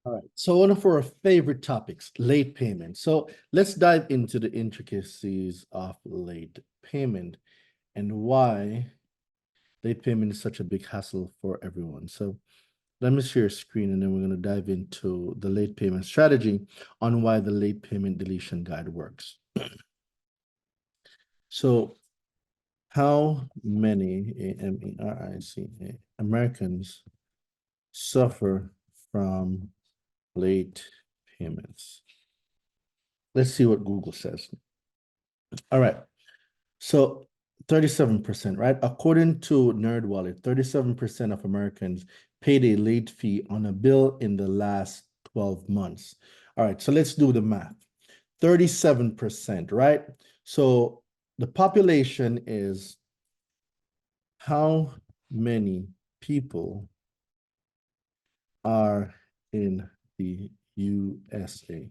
All right. So one of our favorite topics, late payment. So let's dive into the intricacies of late payment and why late payment is such a big hassle for everyone. So let me share a screen and then we're going to dive into the late payment strategy on why the late payment deletion guide works. So how many Americans suffer from late payments? Let's see what Google says. All right. So 37%, right? According to NerdWallet, 37% of Americans paid a late fee on a bill in the last 12 months. All right, so let's do the math. 37%, right? So the population is how many people are in the USA?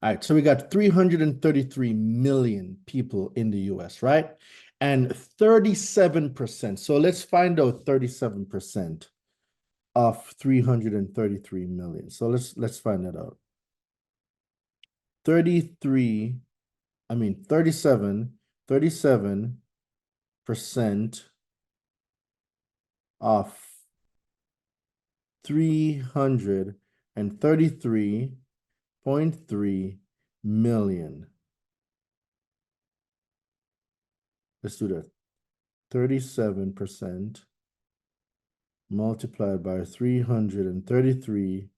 All right, so we got 333 million people in the US, right? And 37%. So let's find out 37% of 333 million. So let's find that out. 37% of 333.3 million. Let's do that. 37% multiplied by 333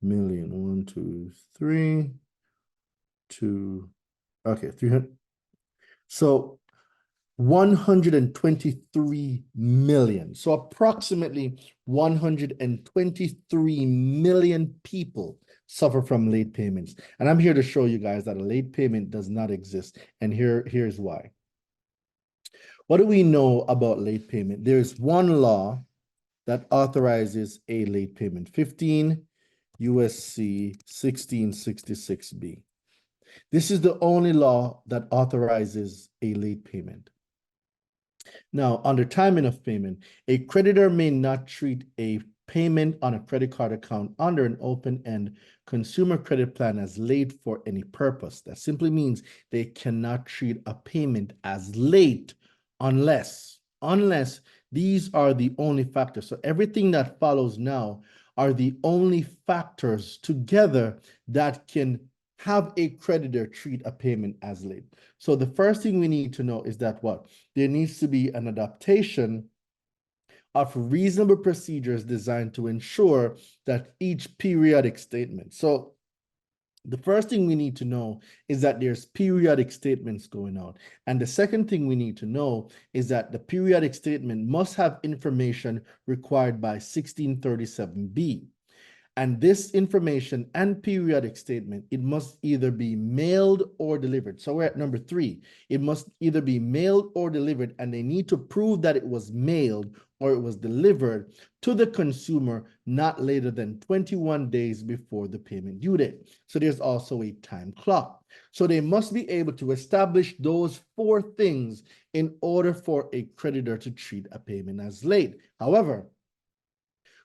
million. 1, 2, 3, 2. Okay, 300. So 123 million. So approximately 123 million people suffer from late payments. And I'm here to show you guys that a late payment does not exist. And here's why. What do we know about late payment? There's one law that authorizes a late payment, 15 USC 1666B. This is the only law that authorizes a late payment. Now, under timing of payment, a creditor may not treat a payment on a credit card account under an open-end consumer credit plan as late for any purpose. That simply means they cannot treat a payment as late unless these are the only factors. So everything that follows now are the only factors together that can have a creditor treat a payment as late. So the first thing we need to know is that what? There needs to be an adaptation of reasonable procedures designed to ensure that each periodic statement. So the first thing we need to know is that there's periodic statements going on. And the second thing we need to know is that the periodic statement must have information required by 1637B. And this information and periodic statement, it must either be mailed or delivered. So we're at number 3. It must either be mailed or delivered, and they need to prove that it was mailed or it was delivered to the consumer not later than 21 days before the payment due date. So there's also a time clock. So they must be able to establish those 4 things in order for a creditor to treat a payment as late. However,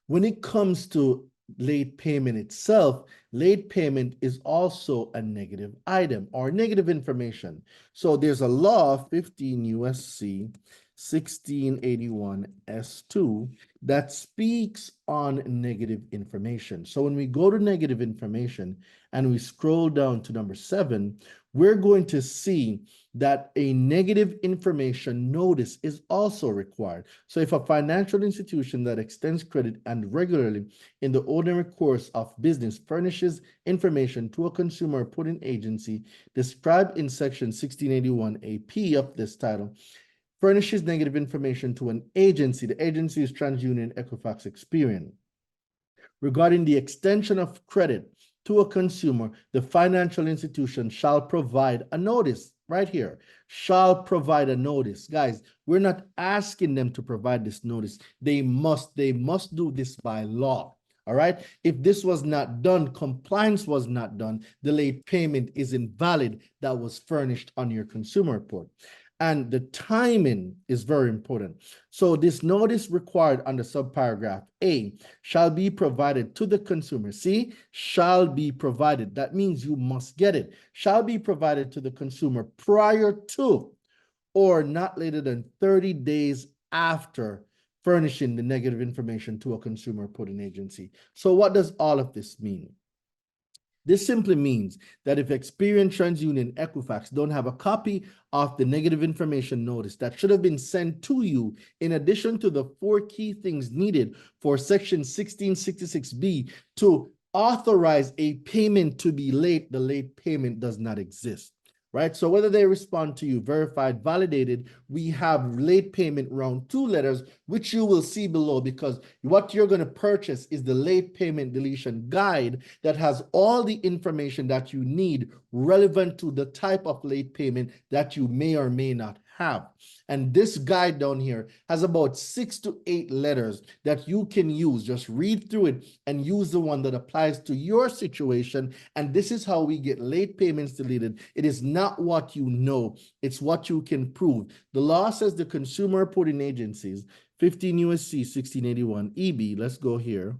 when it comes to late payment itself, late payment is also a negative item or negative information. So there's a law, 15 USC 1681 S2, that speaks on negative information. So when we go to negative information and we scroll down to number 7, we're going to see that a negative information notice is also required. So if a financial institution that extends credit and regularly in the ordinary course of business furnishes information to a consumer reporting agency described in section 1681 AP of this title, furnishes negative information to an agency, the agency is TransUnion Equifax Experian, regarding the extension of credit to a consumer, the financial institution shall provide a notice. Right here, shall provide a notice. Guys, we're not asking them to provide this notice. They must do this by law. All right. If this was not done, compliance was not done, the late payment is invalid that was furnished on your consumer report. And the timing is very important. So this notice required under subparagraph A shall be provided to the consumer. See, shall be provided. That means you must get it. Shall be provided to the consumer prior to or not later than 30 days after furnishing the negative information to a consumer reporting agency. So what does all of this mean? This simply means that if Experian, TransUnion, Equifax don't have a copy of the negative information notice that should have been sent to you, in addition to the 4 key things needed for Section 1666B to authorize a payment to be late, the late payment does not exist. Right? So whether they respond to you, verified, validated, we have late payment round 2 letters, which you will see below, because what you're going to purchase is the late payment deletion guide that has all the information that you need relevant to the type of late payment that you may or may not have. And this guide down here has about 6 to 8 letters that you can use. Just read through it and use the one that applies to your situation. And this is how we get late payments deleted. It is not what you know, it's what you can prove. The law says the consumer reporting agencies, 15 USC 1681 EB, let's go here.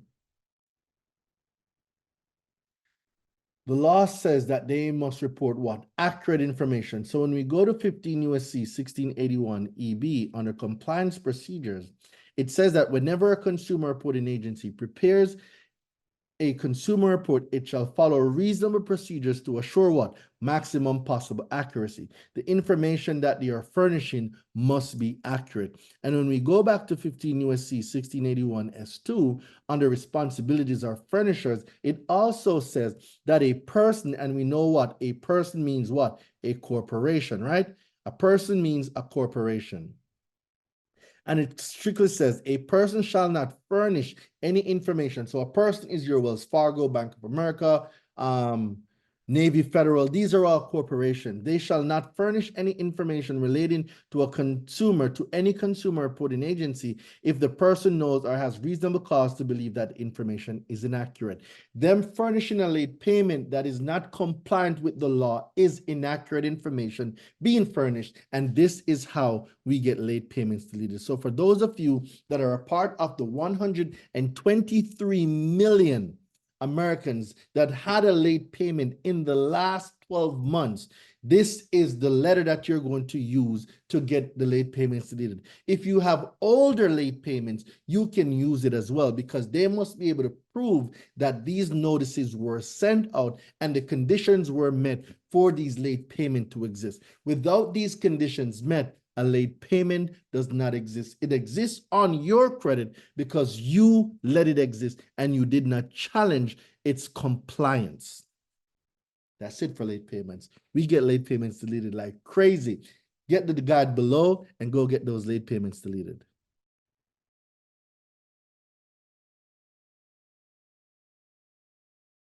The law says that they must report what? Accurate information. So when we go to 15 USC 1681 EB under compliance procedures, it says that whenever a consumer reporting agency prepares a consumer report, it shall follow reasonable procedures to assure what? Maximum possible accuracy. The information that they are furnishing must be accurate. And when we go back to 15 USC 1681 S2, under responsibilities of furnishers, it also says that a person, and we know what? A person means what? A corporation, right? A person means a corporation. And it strictly says a person shall not furnish any information. So a person is your Wells Fargo, Bank of America, Navy Federal. These are all corporations. They shall not furnish any information relating to a consumer, to any consumer reporting agency, if the person knows or has reasonable cause to believe that information is inaccurate. Them furnishing a late payment that is not compliant with the law is inaccurate information being furnished, and this is how we get late payments deleted. So for those of you that are a part of the 123 million Americans that had a late payment in the last 12 months, this is the letter that you're going to use to get the late payments deleted. If you have older late payments, you can use it as well, because they must be able to prove that these notices were sent out and the conditions were met for these late payments to exist. Without these conditions met, a late payment does not exist. It exists on your credit because you let it exist and you did not challenge its compliance. That's it for late payments. We get late payments deleted like crazy. Get the guide below and go get those late payments deleted.